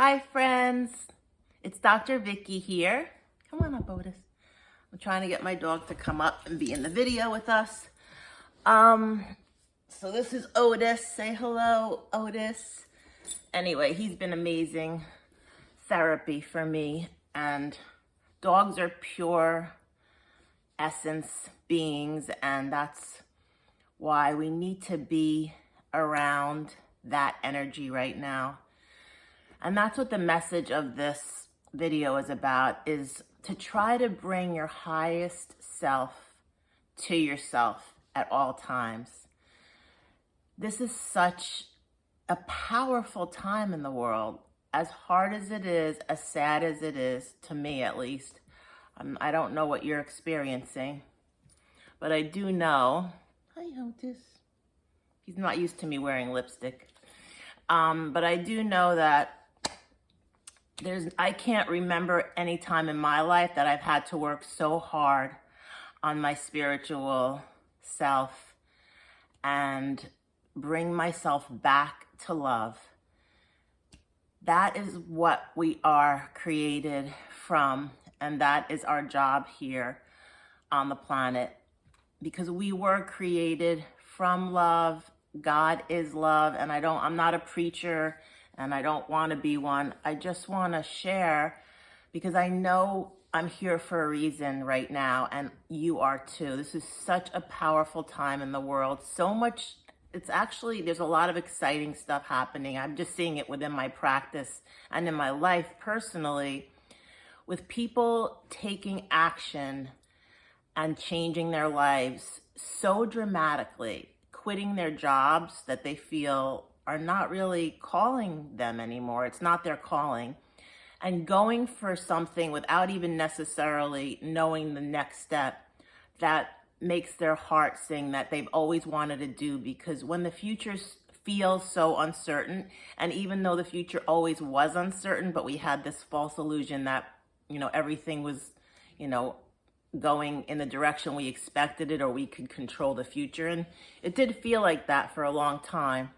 Hi friends, it's Dr. Vicky here. Come on up, Otis. I'm trying to get my dog to come up and be in the video with us. So this is Otis. Say hello, Otis. Anyway, he's been amazing therapy for me, and dogs are pure essence beings, and that's why we need to be around that energy right now. And that's what the message of this video is about, is to try to bring your highest self to yourself at all times. This is such a powerful time in the world. As hard as it is, as sad as it is, to me at least. I don't know what you're experiencing, but I do know, hi Otis, he's not used to me wearing lipstick. But I do know that I can't remember any time in my life that I've had to work so hard on my spiritual self and bring myself back to love. That is what we are created from, and that is our job here on the planet, because we were created from love. God is love, and I'm not a preacher, and I don't want to be one. I just want to share, because I know I'm here for a reason right now, and you are too. This is such a powerful time in the world. So much, there's a lot of exciting stuff happening. I'm just seeing it within my practice and in my life personally, with people taking action and changing their lives so dramatically, quitting their jobs that they feel are not really calling them anymore. It's not their calling. And going for something without even necessarily knowing the next step that makes their heart sing, that they've always wanted to do. Because when the future feels so uncertain, and even though the future always was uncertain, but we had this false illusion that, everything was, going in the direction we expected it, or we could control the future. And it did feel like that for a long time.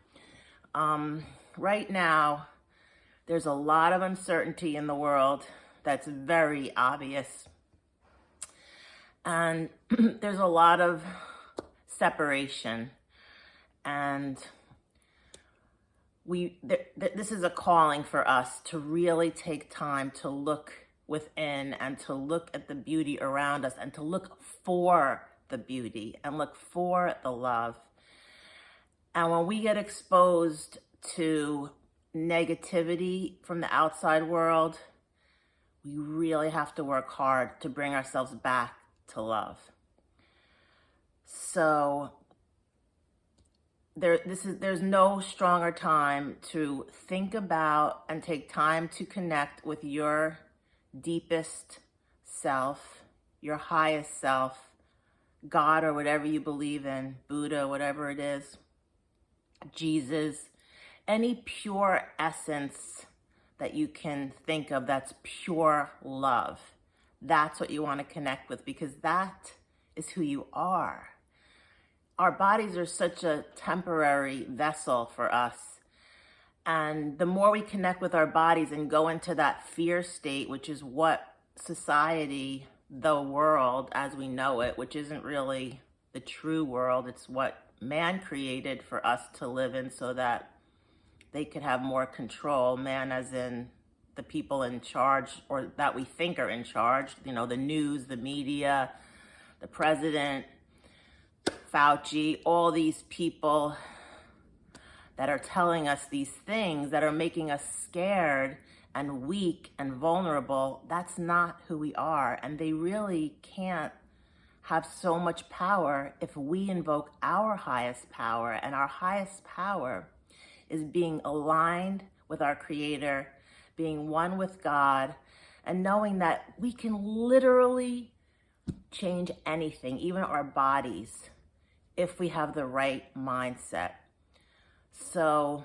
Right now, there's a lot of uncertainty in the world that's very obvious. And there's a lot of separation. And this is a calling for us to really take time to look within and to look at the beauty around us and to look for the beauty and look for the love. And when we get exposed to negativity from the outside world, we really have to work hard to bring ourselves back to love. So there's no stronger time to think about and take time to connect with your deepest self, your highest self, God or whatever you believe in, Buddha, whatever it is, Jesus, any pure essence that you can think of that's pure love. That's what you want to connect with, because that is who you are. Our bodies are such a temporary vessel for us. And the more we connect with our bodies and go into that fear state, which is what society, the world as we know it, which isn't really the true world, it's what man created for us to live in so that they could have more control. Man as in the people in charge, or that we think are in charge, the news, the media, the president, Fauci, all these people that are telling us these things that are making us scared and weak and vulnerable. That's not who we are. And they really can't have so much power if we invoke our highest power. And our highest power is being aligned with our Creator, being one with God, and knowing that we can literally change anything, even our bodies, if we have the right mindset. So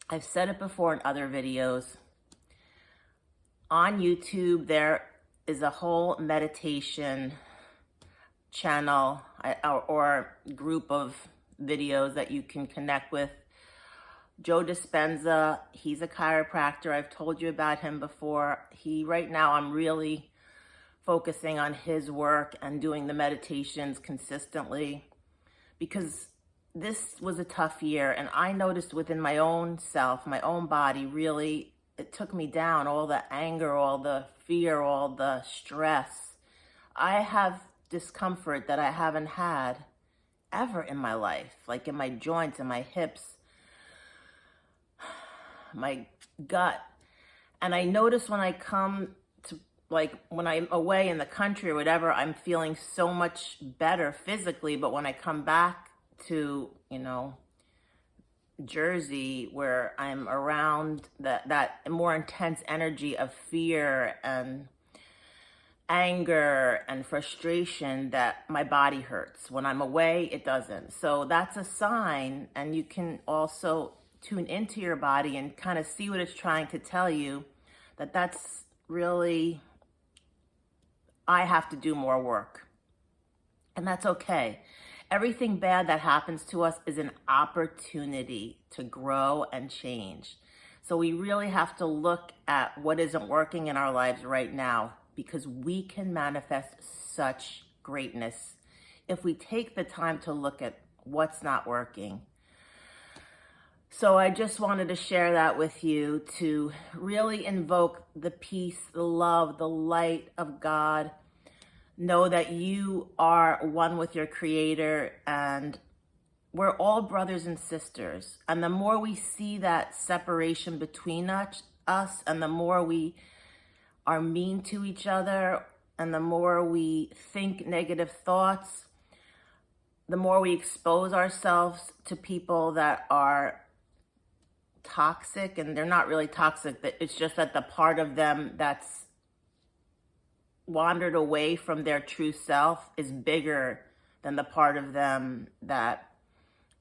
I've said it before in other videos. On YouTube, there is a whole meditation channel or group of videos that you can connect with Joe Dispenza, he's a chiropractor. I've told you about him before. Right now, I'm really focusing on his work and doing the meditations consistently because this was a tough year. And I noticed within my own self, my own body, really, it took me down. All the anger, all the fear, all the stress. I have discomfort that I haven't had ever in my life, like in my joints and my hips, my gut. And I notice when I come to, like when I'm away in the country or whatever, I'm feeling so much better physically. But when I come back to, Jersey, where I'm around that more intense energy of fear and anger and frustration, that my body hurts. When I'm away, it doesn't. So that's a sign. And you can also tune into your body and kind of see what it's trying to tell you, that's really, I have to do more work. And that's okay. Everything bad that happens to us is an opportunity to grow and change. So we really have to look at what isn't working in our lives right now, because we can manifest such greatness if we take the time to look at what's not working. So I just wanted to share that with you, to really invoke the peace, the love, the light of God. Know that you are one with your Creator, and we're all brothers and sisters. And the more we see that separation between us, and the more we are mean to each other, and the more we think negative thoughts, the more we expose ourselves to people that are toxic. And they're not really toxic, but it's just that the part of them that's wandered away from their true self is bigger than the part of them that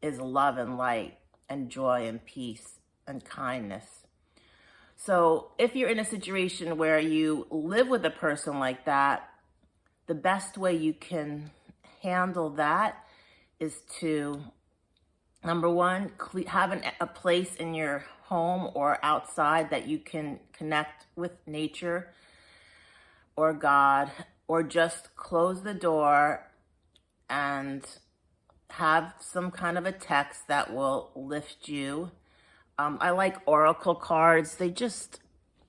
is love and light and joy and peace and kindness. So if you're in a situation where you live with a person like that, the best way you can handle that is to, number one, have a place in your home or outside that you can connect with nature or God, or just close the door and have some kind of a text that will lift you. I like oracle cards. They just,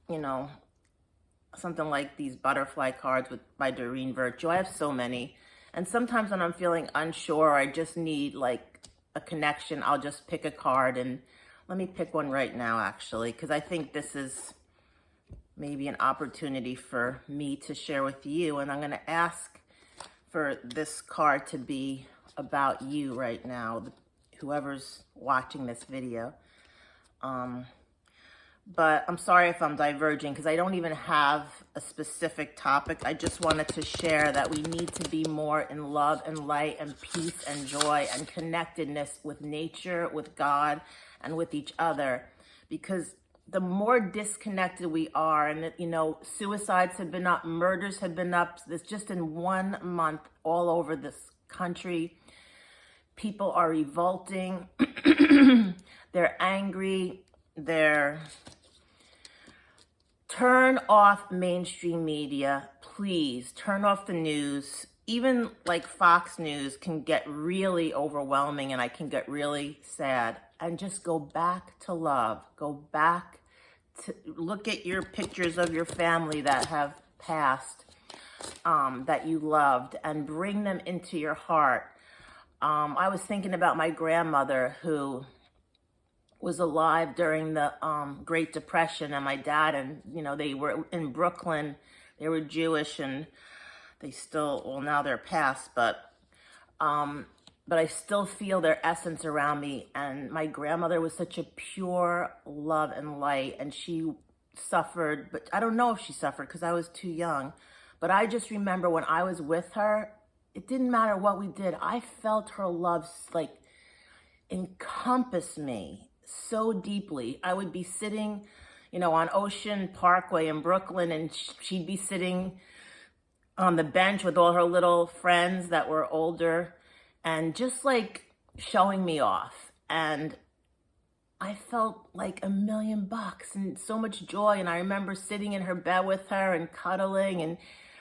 something like these butterfly cards by Doreen Virtue. I have so many. And sometimes when I'm feeling unsure, I just need like a connection, I'll just pick a card. And let me pick one right now, actually, because I think this is maybe an opportunity for me to share with you. And I'm going to ask for this card to be about you right now, whoever's watching this video. But I'm sorry if I'm diverging, because I don't even have a specific topic. I just wanted to share that we need to be more in love and light and peace and joy and connectedness with nature, with God, and with each other. Because the more disconnected we are, and suicides have been up, murders have been up. This just in 1 month all over this country. People are revolting. They're angry. Turn off mainstream media, please. Turn off the news. Even like Fox News can get really overwhelming, and I can get really sad. And just go back to love. Go back to look at your pictures of your family that have passed, that you loved, and bring them into your heart. I was thinking about my grandmother, who was alive during the Great Depression, and my dad, and they were in Brooklyn. They were Jewish, and they still, well, now they're passed, but I still feel their essence around me. And my grandmother was such a pure love and light, and she suffered, but I don't know if she suffered because I was too young. But I just remember when I was with her, it didn't matter what we did. I felt her love like encompass me so deeply. I would be sitting, on Ocean Parkway in Brooklyn, and she'd be sitting on the bench with all her little friends that were older, and just like showing me off. And I felt like $1,000,000 and so much joy. And I remember sitting in her bed with her and cuddling and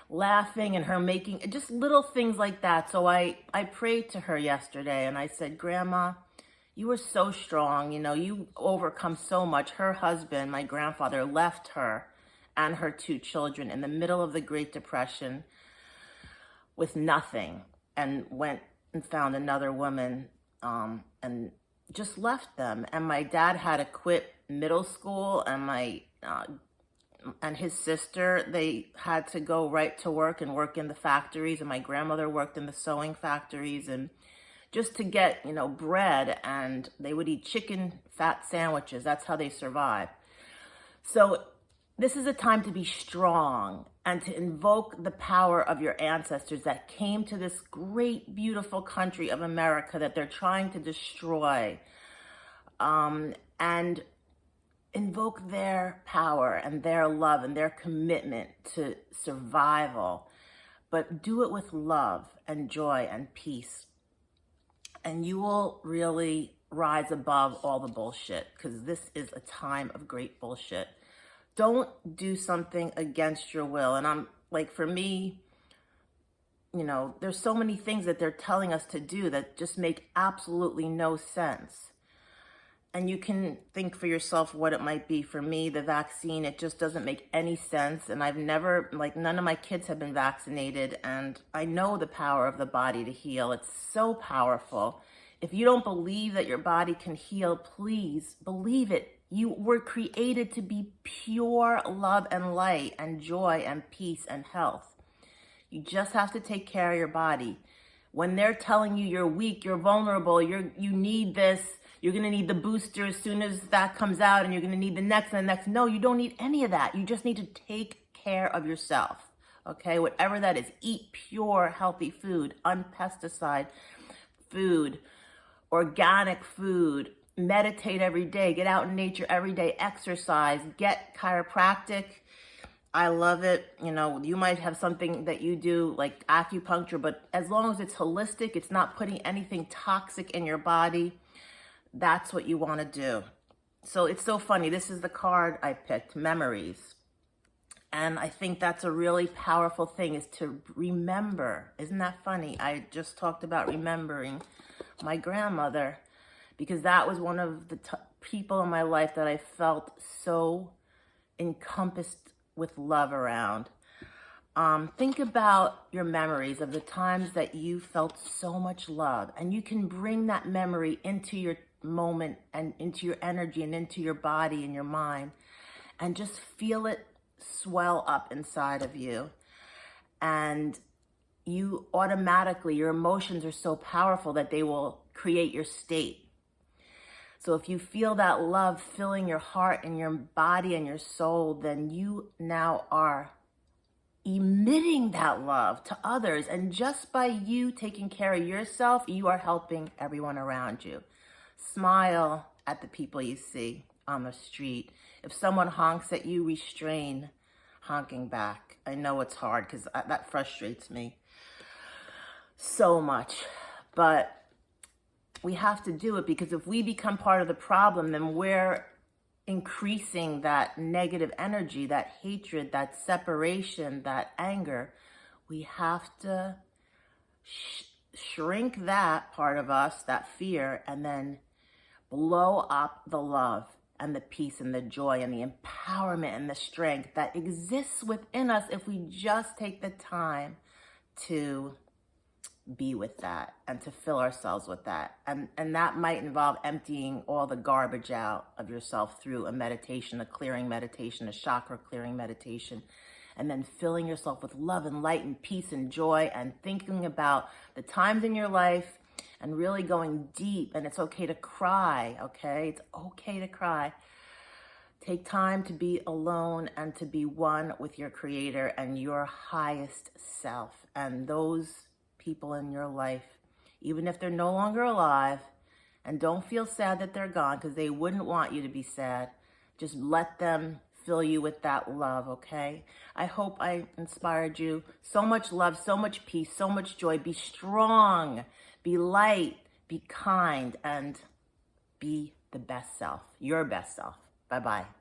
laughing and her making just little things like that. So I prayed to her yesterday and I said, Grandma, you were so strong. You know, you overcome so much. Her husband, my grandfather, left her and her 2 children in the middle of the Great Depression with nothing and went and found another woman and just left them. And my dad had to quit middle school, and his sister, they had to go right to work and work in the factories. And my grandmother worked in the sewing factories and just to get, bread. And they would eat chicken fat sandwiches. That's how they survived. So this is a time to be strong and to invoke the power of your ancestors that came to this great, beautiful country of America that they're trying to destroy. And invoke their power and their love and their commitment to survival, but do it with love and joy and peace. And you will really rise above all the bullshit, because this is a time of great bullshit. Don't do something against your will. And I'm like, for me, there's so many things that they're telling us to do that just make absolutely no sense. And you can think for yourself what it might be. For me, the vaccine, it just doesn't make any sense. And I've never, none of my kids have been vaccinated. And I know the power of the body to heal. It's so powerful. If you don't believe that your body can heal, please believe it. You were created to be pure love and light and joy and peace and health. You just have to take care of your body. When they're telling you you're weak, you're vulnerable, you need this, you're going to need the booster as soon as that comes out, and you're going to need the next and the next. No, you don't need any of that. You just need to take care of yourself, okay? Whatever that is. Eat pure, healthy food, unpesticide food, organic food. Meditate every day. Get out in nature every day. Exercise. Get chiropractic. I love it. You might have something that you do like acupuncture, but as long as it's holistic, it's not putting anything toxic in your body, that's what you want to do. So it's so funny. This is the card I picked, memories. And I think that's a really powerful thing, is to remember. Isn't that funny? I just talked about remembering my grandmother, because that was one of the people in my life that I felt so encompassed with love around. Think about your memories of the times that you felt so much love, and you can bring that memory into your moment and into your energy and into your body and your mind, and just feel it swell up inside of you. And you automatically, your emotions are so powerful that they will create your state. So if you feel that love filling your heart and your body and your soul, then you now are emitting that love to others. And just by you taking care of yourself, you are helping everyone around you. Smile at the people you see on the street. If someone honks at you, restrain honking back. I know it's hard, because that frustrates me so much. But we have to do it, because if we become part of the problem, then we're increasing that negative energy, that hatred, that separation, that anger. We have to shrink that part of us, that fear, and then blow up the love and the peace and the joy and the empowerment and the strength that exists within us if we just take the time to be with that and to fill ourselves with that. And that might involve emptying all the garbage out of yourself through a meditation, a clearing meditation, a chakra clearing meditation, and then filling yourself with love and light and peace and joy, and thinking about the times in your life and really going deep. And it's okay to cry, okay? It's okay to cry. Take time to be alone and to be one with your creator and your highest self. And those people in your life, even if they're no longer alive, and don't feel sad that they're gone, because they wouldn't want you to be sad. Just let them fill you with that love, okay? I hope I inspired you. So much love, so much peace, so much joy. Be strong, be light, be kind, and be the best self, your best self. Bye-bye.